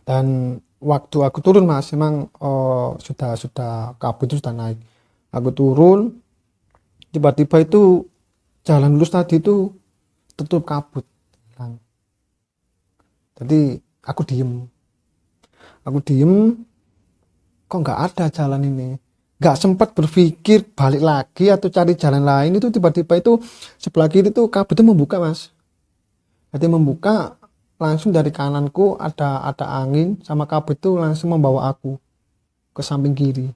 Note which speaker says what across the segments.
Speaker 1: Dan waktu aku turun mas, emang sudah kabut itu sudah naik. Aku turun, tiba-tiba itu jalan lurus tadi itu tutup kabut. Hilang. Jadi aku diem, kok nggak ada jalan ini. Nggak sempat berpikir balik lagi atau cari jalan lain, itu tiba-tiba itu sebelah kiri itu kabut itu membuka mas. Jadi membuka, langsung dari kananku ada angin sama kabut itu langsung membawa aku ke samping kiri.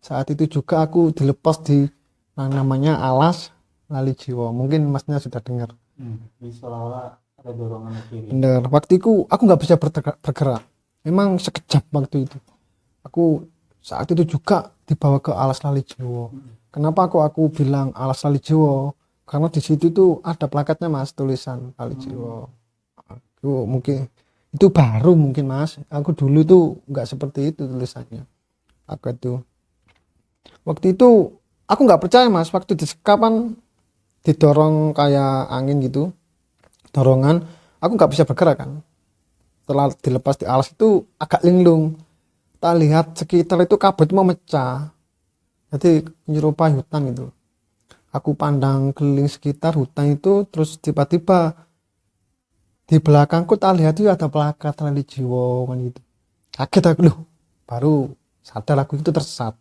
Speaker 1: Saat itu juga aku dilepas di yang namanya alas lali jiwa. Mungkin masnya sudah dengar.
Speaker 2: Jadi seolah-olah ada dorongan ke kiri.
Speaker 1: Bener. Waktu itu aku nggak bisa bergerak. Memang sekejap waktu itu. Aku saat itu juga dibawa ke alas lali jiwa. Kenapa aku bilang alas lali jiwa? Karena di situ tuh ada plakatnya mas, tulisan lali jiwa. Aku mungkin itu baru mungkin mas. Aku dulu tuh nggak seperti itu tulisannya. Aku itu waktu itu aku nggak percaya mas. Waktu di sekapan didorong kayak angin gitu, dorongan, aku nggak bisa bergerak kan. Setelah dilepas di alas itu agak linglung. Tak lihat sekitar itu kabut memecah. Jadi menyerupai hutan gitu. Aku pandang keliling sekitar hutan itu, terus tiba-tiba di belakangku tak lihat itu ada plakat Rally Jiwo kan gitu. Kaget aku loh, baru sadar aku itu tersesat.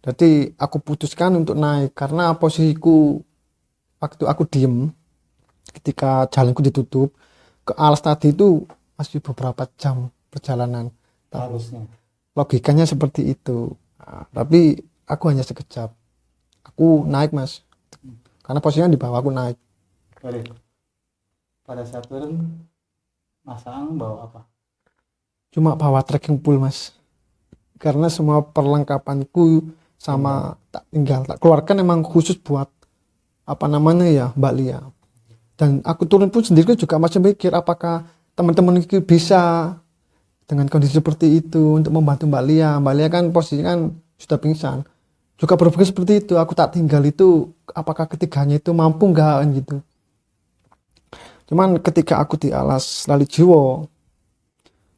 Speaker 1: Jadi aku putuskan untuk naik karena posisiku waktu aku diem ketika jalanku ditutup ke alas tadi itu masih beberapa jam perjalanan.
Speaker 2: Harusnya.
Speaker 1: Logikanya seperti itu. Nah, tapi aku hanya sekejap. Aku naik mas, karena posisinya di bawah, aku naik.
Speaker 2: Sorry. Pada saat turun Mas Aang bawa apa?
Speaker 1: Cuma bawa trekking pole mas, karena semua perlengkapanku sama tak keluarkan emang khusus buat apa namanya ya Mbak Lia. Dan aku turun pun sendiri juga masih mikir apakah teman-teman itu bisa dengan kondisi seperti itu untuk membantu Mbak Lia. Mbak Lia kan posisinya kan sudah pingsan. Juga berpikir seperti itu, aku tak tinggal itu apakah ketiganya itu mampu nggak kan gitu. Cuman ketika aku di alas lali jiwo,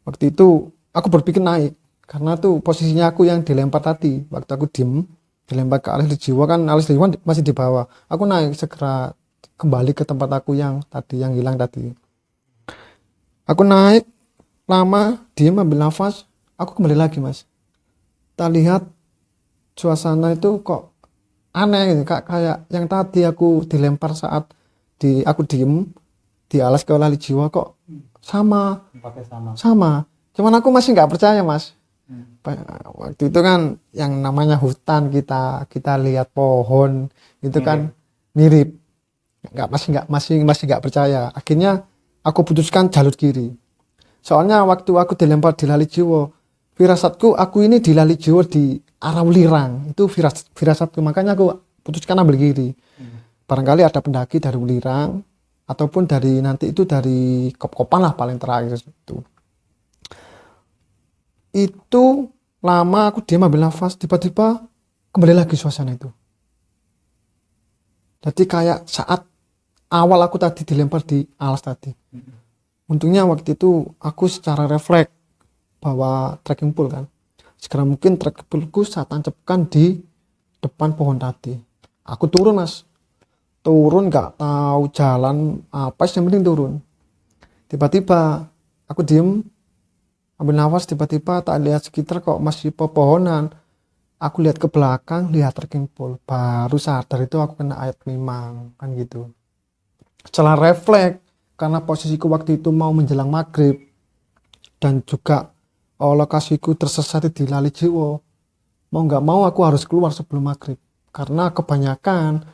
Speaker 1: waktu itu aku berpikir naik karena tuh posisinya aku yang dilempar tadi. Waktu aku diem dilempar ke alas lali jiwo kan, alas lali jiwo masih di bawah. Aku naik segera kembali ke tempat aku yang tadi, yang hilang tadi. Aku naik lama, diem ambil nafas, aku kembali lagi mas. Tak lihat suasana itu kok aneh gitu, kayak yang tadi aku dilempar saat aku diem di alas ke lali jiwa kok sama.
Speaker 2: Tempatnya sama.
Speaker 1: Sama, cuman aku masih nggak percaya mas.
Speaker 2: Hmm.
Speaker 1: Waktu itu kan yang namanya hutan, kita lihat pohon itu kan mirip, masih nggak percaya. Akhirnya aku putuskan jalur kiri, soalnya waktu aku dilempar di lali jiwa, firasatku aku ini di lali jiwa di arah Ulirang, itu firasatku, makanya aku putuskan ambil kiri. Barangkali ada pendaki dari Ulirang ataupun dari nanti itu dari Kop-Kopan lah paling terakhir itu lama aku diam ambil nafas, tiba-tiba kembali lagi suasana itu. Jadi kayak saat awal aku tadi dilempar di alas tadi. Untungnya waktu itu aku secara refleks bawa trekking pole kan, segera mungkin trekking poleku saya tancapkan di depan pohon tadi. Aku turun mas, turun nggak tahu jalan apa sih, yang penting turun. Tiba-tiba aku diem ambil nafas, tiba-tiba tak lihat sekitar kok masih pepohonan. Aku lihat ke belakang, lihat trekking pole, baru sadar itu aku kena ayat memang kan gitu. Setelah refleks, karena posisiku waktu itu mau menjelang maghrib dan juga lokasiku tersesat di lali jiwo, mau nggak mau aku harus keluar sebelum maghrib, karena kebanyakan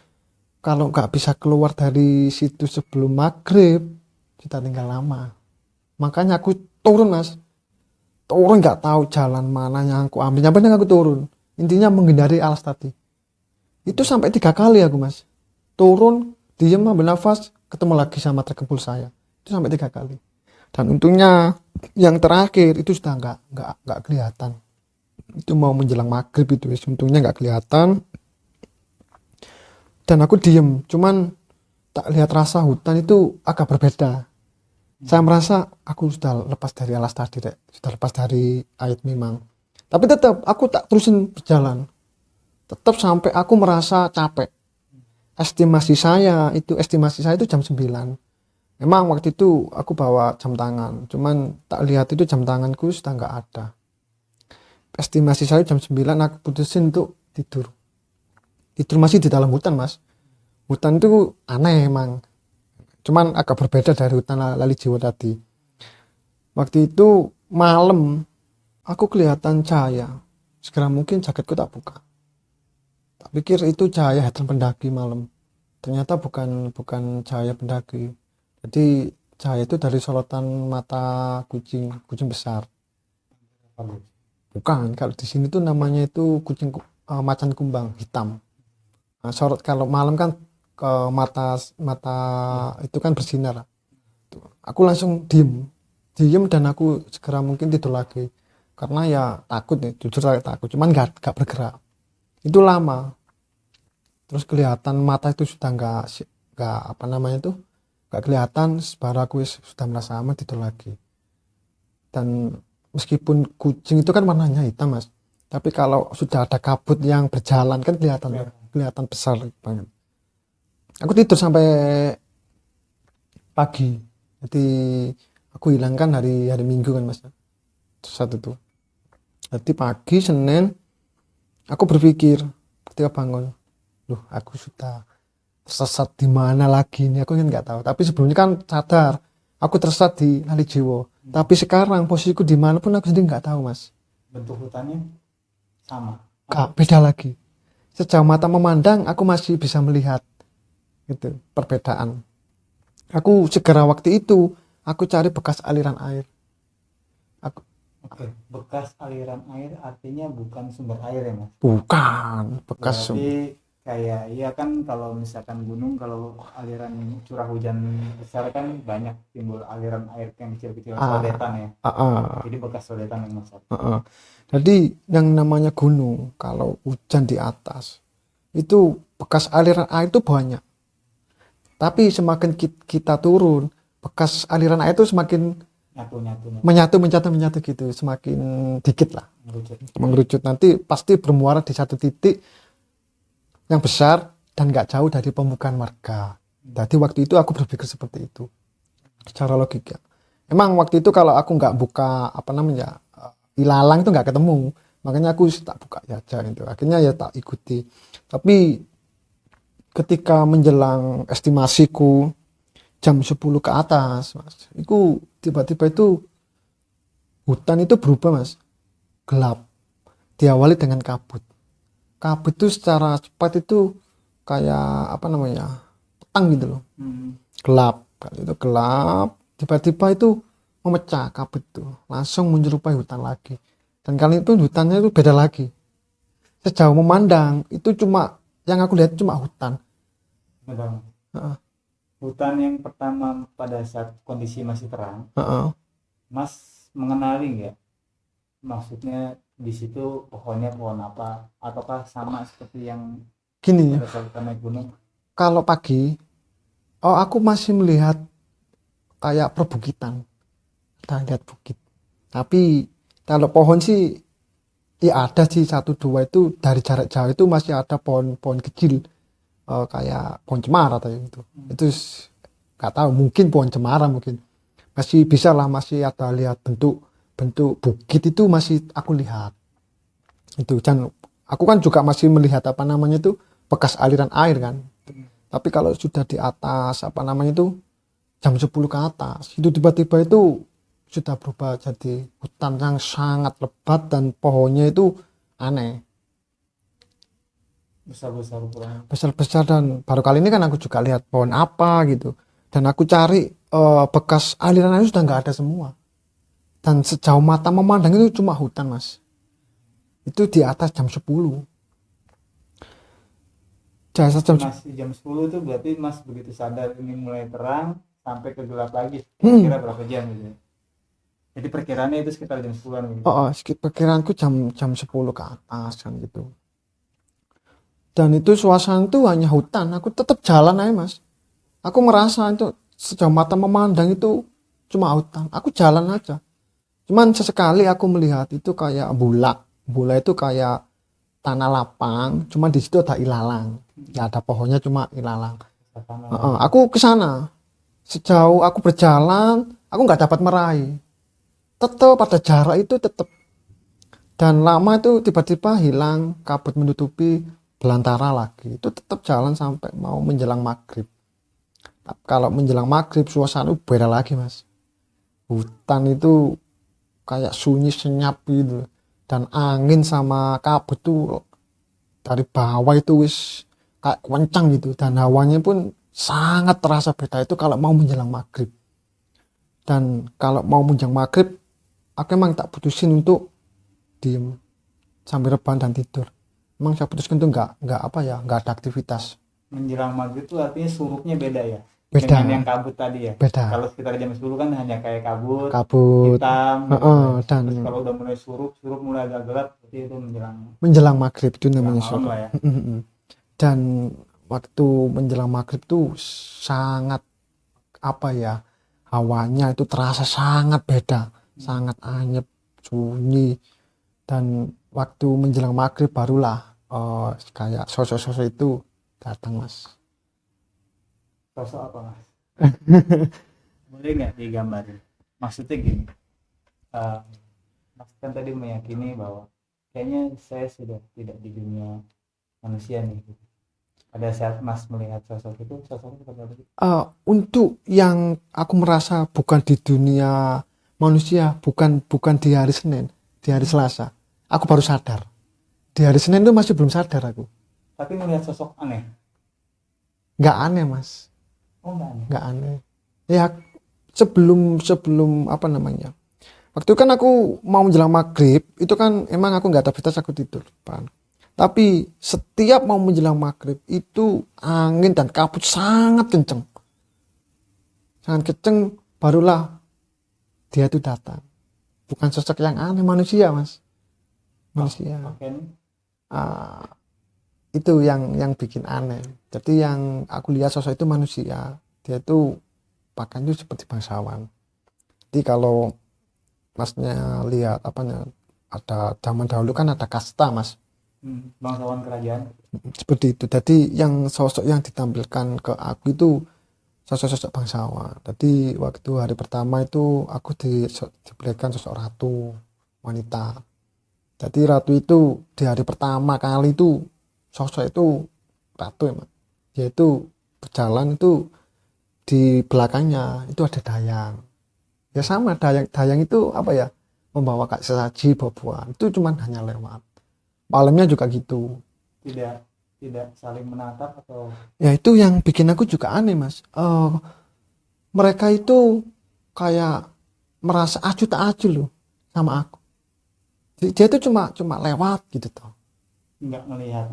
Speaker 1: kalau nggak bisa keluar dari situ sebelum maghrib kita tinggal lama. Makanya aku turun mas, turun nggak tahu jalan mana yang aku ambil, yang penting aku turun, intinya menghindari alas tadi. Itu sampai 3 kali aku mas, turun diem ambil nafas, ketemu lagi sama trekking pole saya, itu sampai 3 kali. Dan untungnya yang terakhir itu sudah nggak kelihatan, itu mau menjelang maghrib itu, untungnya nggak kelihatan. Dan aku diem, cuman tak lihat rasa hutan itu agak berbeda. Saya merasa aku sudah lepas dari alas tadi, Rek. Sudah lepas dari air memang. Tapi tetap aku tak terusin berjalan. Tetap sampai aku merasa capek. Estimasi saya itu jam 9. Memang waktu itu aku bawa jam tangan. Cuman tak lihat itu jam tanganku sudah nggak ada. Estimasi saya jam 9, aku putusin untuk tidur. Tidur masih di dalam hutan, Mas. Hutan itu aneh emang. Cuman agak berbeda dari hutan Lali Jiwo tadi. Waktu itu malam, aku kelihatan cahaya. Segera mungkin jaketku tak buka. Tak pikir itu cahaya hatan pendaki malam. Ternyata bukan cahaya pendaki. Jadi cahaya itu dari sorotan mata kucing besar. Bukan, kalau di sini tuh namanya itu macan kumbang hitam. Nah, sorot kalau malam kan ke mata itu kan bersinar. Aku langsung diem dan aku segera mungkin tidur lagi karena ya takut nih, jujur saya takut, cuman nggak bergerak. Itu lama, terus kelihatan mata itu sudah nggak apa namanya itu nggak kelihatan, baru aku sudah merasa aman, tidur lagi. Dan meskipun kucing itu kan warnanya hitam, Mas, tapi kalau sudah ada kabut yang berjalan kan kelihatan besar banget. Aku tidur sampai pagi. Jadi aku hilangkan hari Minggu kan, Mas. Saat itu. Jadi pagi Senin aku berpikir ketika bangun, loh aku sudah tersesat di mana lagi ini, aku kan nggak tahu. Tapi sebelumnya kan sadar aku tersesat di Lali Jiwo. Tapi sekarang posisiku di mana pun aku sendiri nggak tahu, Mas.
Speaker 2: Bentuk hutannya sama?
Speaker 1: Beda lagi. Sejauh mata memandang aku masih bisa melihat itu perbedaan. Aku segera waktu itu aku cari bekas aliran air.
Speaker 2: Oke, bekas aliran air artinya bukan sumber air ya, Mas?
Speaker 1: Bukan bekas
Speaker 2: Berarti kayak iya kan, kalau misalkan gunung, kalau aliran curah hujan besar kan banyak timbul aliran air yang kecil-kecil, sodetan ya. Jadi bekas sodetan yang masuk.
Speaker 1: Jadi yang namanya gunung kalau hujan di atas itu bekas aliran air itu banyak. Tapi semakin kita turun, bekas aliran air itu semakin menyatu gitu, semakin dikit lah, mengerucut. Nanti pasti bermuara di satu titik yang besar dan nggak jauh dari pemukiman warga. Jadi waktu itu aku berpikir seperti itu, secara logika. Emang waktu itu kalau aku nggak buka ilalang itu nggak ketemu, makanya aku tak buka aja itu. Akhirnya ya tak ikuti. Tapi ketika menjelang estimasiku jam 10 ke atas, Mas, itu tiba-tiba itu hutan itu berubah, Mas, gelap, diawali dengan kabut itu secara cepat itu kayak petang gitu loh. Gelap, kali itu gelap, tiba-tiba itu memecah kabut itu, langsung menyerupai hutan lagi. Dan kali itu hutannya itu beda lagi. Sejauh memandang itu cuma yang aku lihat cuma hutan.
Speaker 2: Hutan yang pertama pada saat kondisi masih terang, Mas mengenali nggak? Maksudnya di situ pohonnya pohon apa? Ataukah sama seperti yang
Speaker 1: gini
Speaker 2: pada saat naik gunung?
Speaker 1: Kalau pagi, aku masih melihat kayak perbukitan, lihat bukit. Tapi kalau pohon sih ya ada sih, 1-2 itu dari jarak jauh itu masih ada pohon kecil, kayak pohon cemara atau gitu. Itu nggak tahu, mungkin pohon cemara, mungkin masih bisa lah, masih ada lihat bentuk bukit itu masih aku lihat itu. Dan aku kan juga masih melihat itu bekas aliran air kan. Tapi kalau sudah di atas itu jam 10 ke atas itu tiba-tiba itu sudah berubah jadi hutan yang sangat lebat dan pohonnya itu aneh, besar-besar. Dan baru kali ini kan aku juga lihat pohon apa gitu, dan aku cari bekas aliran air sudah nggak ada semua. Dan sejauh mata memandang itu cuma hutan, Mas. Itu di atas jam 10.
Speaker 2: Jam 10 itu berarti Mas begitu sadar ini mulai terang sampai ke gelap lagi kira berapa jam gitu? Jadi perkiraannya itu sekitar jam 10-an gitu.
Speaker 1: Perkiraanku jam 10 ke atas kan gitu. Dan itu suasana itu hanya hutan. Aku tetap jalan aja, Mas. Aku merasa itu sejauh mata memandang itu cuma hutan, aku jalan aja. Cuman sesekali aku melihat itu kayak bula itu kayak tanah lapang, cuma di situ ada ilalang, nggak ada pohonnya, cuma ilalang. Aku ke sana, sejauh aku berjalan aku nggak dapat meraih, tetap pada jarak itu tetap, dan lama itu tiba-tiba hilang, kabut menutupi, belantara lagi, itu tetap jalan sampai mau menjelang maghrib. Kalau menjelang maghrib suasana beda lagi mas, hutan itu kayak sunyi senyap gitu, dan angin sama kabut tuh dari bawah itu wis kayak kencang gitu, dan hawanya pun sangat terasa beda itu kalau mau menjelang maghrib. Dan kalau mau menjelang maghrib aku emang tak putusin untuk diem sambil rebahan dan tidur. Emang saya putuskan tuh nggak apa ya, nggak ada aktivitas.
Speaker 2: Menjelang maghrib itu artinya surutnya beda ya,
Speaker 1: Beda.
Speaker 2: dengan yang kabut tadi ya.
Speaker 1: Beda.
Speaker 2: Kalau sekitar jam 10 kan hanya kayak kabut
Speaker 1: hitam
Speaker 2: gitu.
Speaker 1: Dan
Speaker 2: terus kalau udah mulai surut mulai agak gelap, berarti itu
Speaker 1: menjelang maghrib itu namanya surut
Speaker 2: ya.
Speaker 1: Dan waktu menjelang maghrib tuh sangat apa ya, hawanya itu terasa sangat beda, sangat anyep, sunyi. Dan waktu menjelang maghrib barulah kayak sosok-sosok itu datang mas.
Speaker 2: Sosok apa mas? Boleh nggak digambarin? Maksudnya gini, mas kan tadi meyakini bahwa kayaknya saya sudah tidak di dunia manusia nih. Pada saat mas melihat sosok itu, sosoknya seperti apa?
Speaker 1: Untuk yang aku merasa bukan di dunia manusia, bukan di hari Senin, di hari Selasa, aku baru sadar. Di hari Senin itu masih belum sadar aku.
Speaker 2: Tapi melihat sosok aneh?
Speaker 1: Nggak aneh mas.
Speaker 2: Oh
Speaker 1: nggak aneh. Ya sebelum apa namanya, waktu kan aku mau menjelang maghrib itu kan emang aku nggak ada aktivitas, aku tidur pan. Tapi setiap mau menjelang maghrib itu angin dan kabut sangat kenceng, barulah dia itu datang. Bukan sosok yang aneh, manusia mas, manusia. Itu yang bikin aneh. Jadi yang aku lihat sosok itu manusia, dia itu pakaiannya seperti bangsawan. Jadi kalau masnya lihat ada zaman dahulu kan ada kasta mas,
Speaker 2: bangsawan kerajaan
Speaker 1: seperti itu. Jadi yang sosok yang ditampilkan ke aku itu sosok bangsawan. Jadi waktu hari pertama itu aku diberikan sosok ratu wanita. Jadi ratu itu di hari pertama kali itu sosok itu ratu emang, dia itu berjalan itu di belakangnya itu ada dayang. Ya sama, dayang itu apa ya, membawa sesaji buah-buahan, itu cuman hanya lewat. Malamnya juga gitu,
Speaker 2: tidak saling menatap atau
Speaker 1: ya itu yang bikin aku juga aneh mas. Mereka itu kayak merasa acuh tak acuh loh sama aku. Dia itu cuma lewat gitu toh,
Speaker 2: nggak melihat.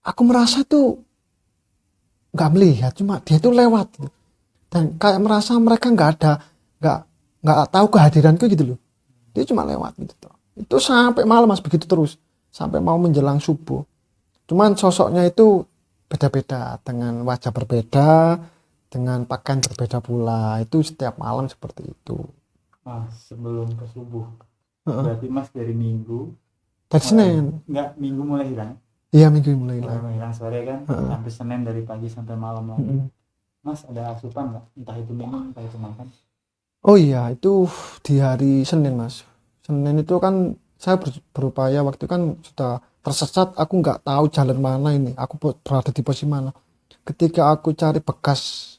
Speaker 1: Aku merasa tuh nggak melihat, cuma dia tuh lewat gitu. Dan kayak merasa mereka nggak tahu kehadiranku gitu loh. Dia cuma lewat gitu toh. Itu sampai malam mas, begitu terus sampai mau menjelang subuh. Cuman sosoknya itu beda-beda, dengan wajah berbeda, dengan pakaian berbeda pula. Itu setiap malam seperti itu.
Speaker 2: Sebelum ke subuh, berarti mas dari Minggu,
Speaker 1: dari Senin.
Speaker 2: Enggak, Minggu mulai hilang.
Speaker 1: Iya, Minggu mulai hilang
Speaker 2: sore kan, sampai Senin dari pagi sampai malam lagi. Mas ada asupan nggak, entah itu minum entah itu makan?
Speaker 1: Oh iya, itu di hari Senin mas. Senin itu kan saya berupaya, waktu kan sudah tersesat, aku nggak tahu jalan mana ini, aku berada di posisi mana. Ketika aku cari bekas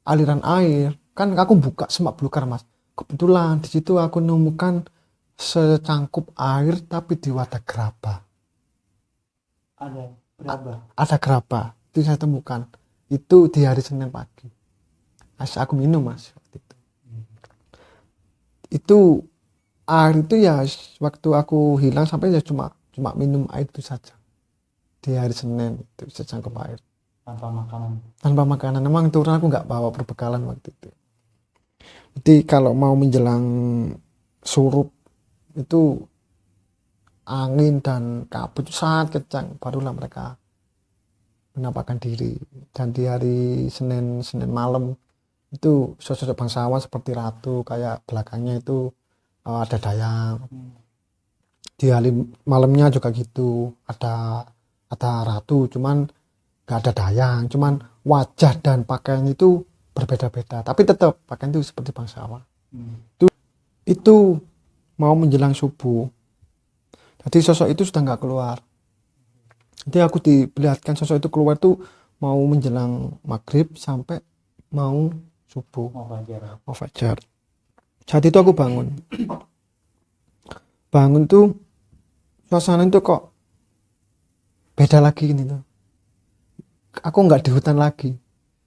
Speaker 1: aliran air, kan aku buka semak belukar mas. Kebetulan di situ aku menemukan secangkup air tapi di wadah gerabah. Ada gerabah, itu saya temukan. Itu di hari Senin pagi. Aku minum mas waktu itu. Itu air itu ya waktu aku hilang sampai ya cuma minum air itu saja. Di hari Senin itu secangkup air. Tanpa makanan. Memang turun aku nggak bawa perbekalan waktu itu. Jadi kalau mau menjelang surut itu angin dan kabut sangat kencang, barulah mereka menampakkan diri. Dan di hari Senin malam Itu sosok bangsawan seperti ratu, kayak belakangnya itu ada dayang. Di hari malamnya juga gitu, ada ratu, cuman gak ada dayang, cuman wajah dan pakaian itu berbeda-beda, tapi tetap pakaian itu seperti bangsawan. Itu mau menjelang subuh, jadi sosok itu sudah nggak keluar. Jadi aku diperlihatkan sosok itu keluar tuh mau menjelang maghrib sampai mau subuh, mau fajar. Saat itu aku bangun tuh suasana itu kok beda lagi ini tuh. Aku nggak di hutan lagi.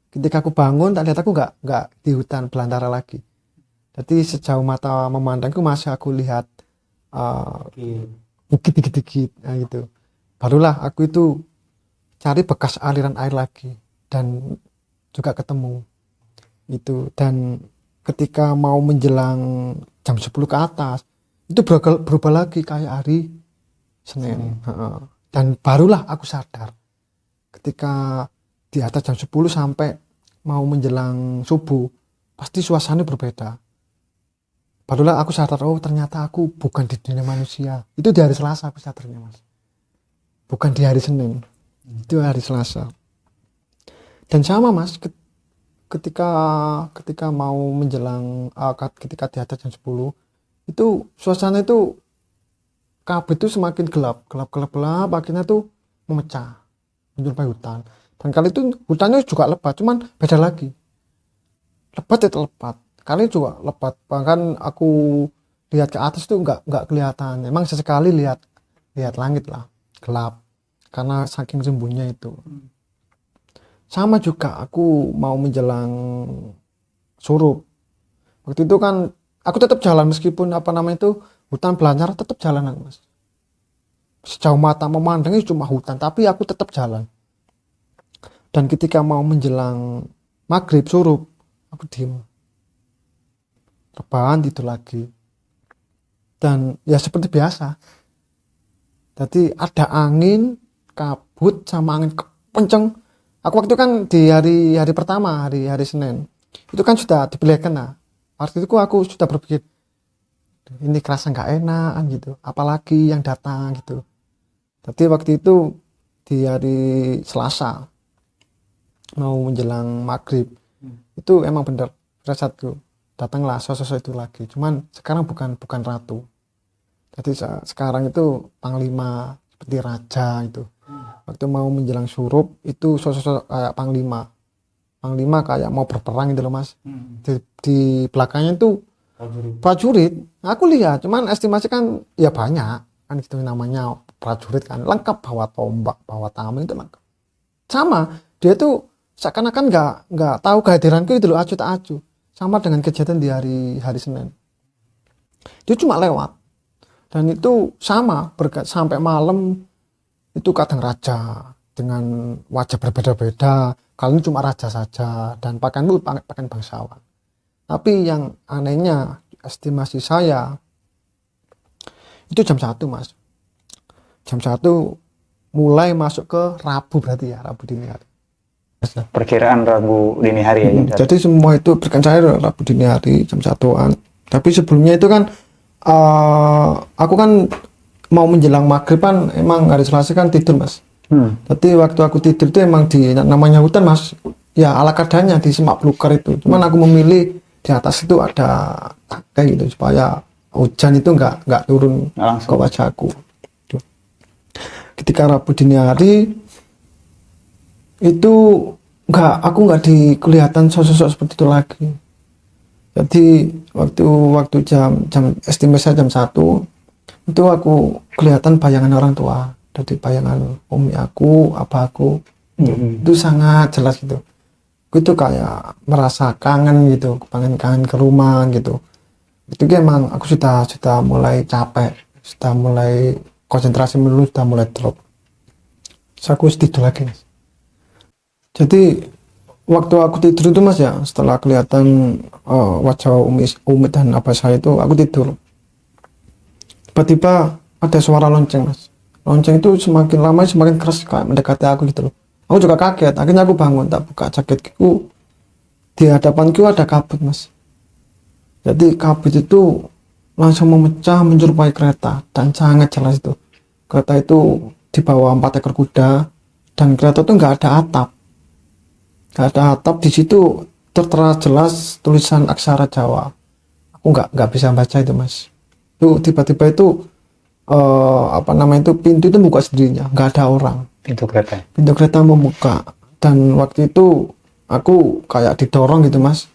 Speaker 1: Ketika aku bangun, tak lihat aku nggak di hutan belantara lagi. Jadi sejauh mata memandangku masih aku lihat bukit dikit-dikit, nah gitu. Barulah aku itu cari bekas aliran air lagi dan juga ketemu itu. Dan ketika mau menjelang jam 10 ke atas, itu berubah lagi kayak hari Senin. Dan barulah aku sadar ketika di atas jam 10 sampai mau menjelang subuh, pasti suasananya berbeda. Barulah aku sadar, oh ternyata aku bukan di dunia manusia. Itu di hari Selasa aku sadarnya, Mas. Bukan di hari Senin. Itu hari Selasa. Dan sama, Mas, ketika mau menjelang ketika di atas jam 10, itu suasana itu kabut itu semakin gelap, akhirnya tuh memecah menyerupai hutan. Dan kali itu hutannya juga lebat, cuman beda lagi. Lebat itu lebat, kali juga lebat. Bahkan aku lihat ke atas tuh nggak kelihatan. Emang sesekali lihat langit lah, gelap karena saking sembunyinya itu. Sama juga aku mau menjelang surup. Waktu itu kan aku tetap jalan meskipun hutan belantara, tetap jalan, Mas. Sejauh mata memandangnya cuma hutan, tapi aku tetap jalan. Dan ketika mau menjelang maghrib surup, aku diem, rebahan tidur lagi. Dan ya seperti biasa. Jadi ada angin, kabut sama angin kenceng. Aku waktu itu kan di hari pertama, hari Senin, itu kan sudah diperlihatkan. Nah, waktu itu aku sudah berpikir, ini kerasa nggak enak gitu, apalagi yang datang gitu. Tapi waktu itu di hari Selasa mau menjelang maghrib, itu emang bener firasatku, datanglah sosok itu lagi. Cuman sekarang bukan ratu. Jadi sekarang itu panglima seperti raja itu. Waktu mau menjelang surup itu sosok kayak panglima kayak mau berperang gitu loh, Mas. Di belakangnya itu prajurit. Aku lihat, cuman estimasi kan ya banyak kan gitu, namanya prajurit kan lengkap, bawa tombak, bawa tameng itu lengkap. Sama, dia tuh seakan-akan nggak tahu kehadiranku itu loh, acuh tak acuh. Sama dengan kejadian di hari Senin. Dia cuma lewat. Dan itu sama sampai malam itu kadang raja dengan wajah berbeda-beda. Kali ini cuma raja saja dan pakaianmu pakaian bangsawan. Tapi yang anehnya, estimasi saya itu jam 1, Mas. Jam 1 mulai masuk ke Rabu, berarti ya, Rabu dini hari.
Speaker 2: Perkiraan Rabu dini hari ya.
Speaker 1: Jadi semua itu berkencair Rabu dini hari jam 1-an. Tapi sebelumnya itu kan aku kan mau menjelang maghrib kan, emang hari Selasa kan tidur, Mas. Tapi waktu aku tidur itu emang di namanya hutan, Mas. Ya ala kadarnya di semak belukar itu. Cuman aku memilih di atas itu ada tangkai gitu supaya hujan itu nggak turun langsung ke wajahku. Ketika Rabu dini hari itu aku nggak kelihatan sosok seperti itu lagi. Jadi waktu jam estimasi jam 1 itu aku kelihatan bayangan orang tua. Jadi bayangan umi aku, abah aku itu sangat jelas gitu. Itu kayak merasa kangen gitu, kangen ke rumah gitu. Itu emang aku sudah mulai capek, sudah mulai konsentrasi melulu, sudah mulai drop. Terus aku tidur lagi, Mas. Jadi waktu aku tidur itu, Mas, ya, setelah kelihatan wajah umi dan abah saya itu, aku tidur. Tiba-tiba ada suara lonceng, Mas. Lonceng itu semakin lama semakin keras, kayak mendekati aku gitu loh. Aku juga kaget, akhirnya aku bangun, tak buka jaketku, di hadapanku ada kabut mas. Jadi kabut itu langsung memecah menyerupai kereta dan sangat jelas itu. Kereta itu dibawa 4 ekor kuda dan kereta itu nggak ada atap. Nggak ada atap, di situ tertera jelas tulisan aksara Jawa. Aku nggak bisa baca itu mas. Itu tiba-tiba itu pintu itu buka sendirinya, nggak ada orang. Pintu kereta membuka, dan waktu itu aku kayak didorong gitu mas.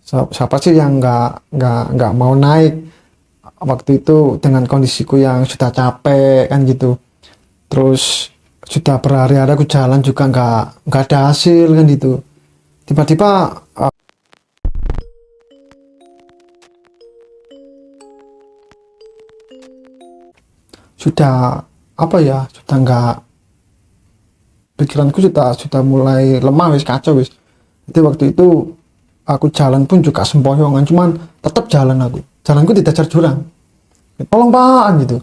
Speaker 1: Siapa sih yang nggak mau naik waktu itu dengan kondisiku yang sudah capek kan gitu. Terus sudah berhari-hari aku jalan juga nggak ada hasil kan gitu. Tiba-tiba sudah nggak, pikiranku sudah mulai lemah wis, kacau wis. Jadi waktu itu aku jalan pun juga sempoyongan, cuman tetap jalanku tidak jurang. Tolong pak gitu.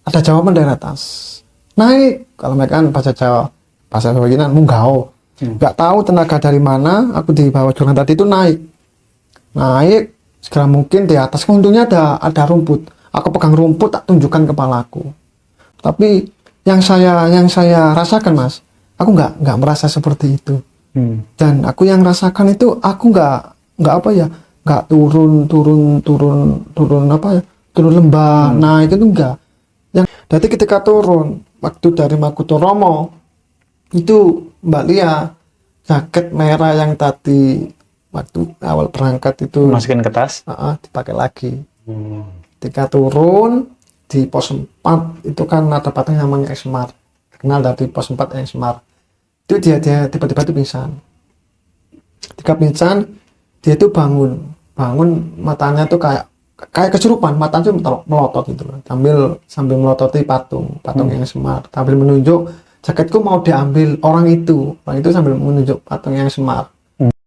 Speaker 1: Ada jawaban dari atas, naik. Kalau mereka kan bahasa Jawa, bahasa Jawa munggao. Nggak tahu tenaga dari mana, aku di bawah jurang tadi itu naik segera mungkin. Di atas untungnya ada rumput, aku pegang rumput, tak tunjukkan kepalaku. Tapi yang saya rasakan mas, aku nggak merasa seperti itu. Dan aku yang rasakan itu, aku nggak turun lembah. Nah itu tuh enggak. Jadi ketika turun waktu dari Makutoromo itu, Mbak Lia, jaket merah yang tadi waktu awal berangkat itu
Speaker 2: masukin ke tas,
Speaker 1: dipakai lagi. Ketika turun di pos 4 itu kan ada patung namanya Esmar, kenal dari pos 4 Esmar. Itu dia tiba-tiba itu pingsan. Ketika pingsan, dia itu bangun matanya tuh kayak kesurupan, matanya tuh melotot gitu, sambil melototi patung yang Semar, sambil menunjuk jaketku mau diambil orang itu sambil menunjuk patung yang Semar.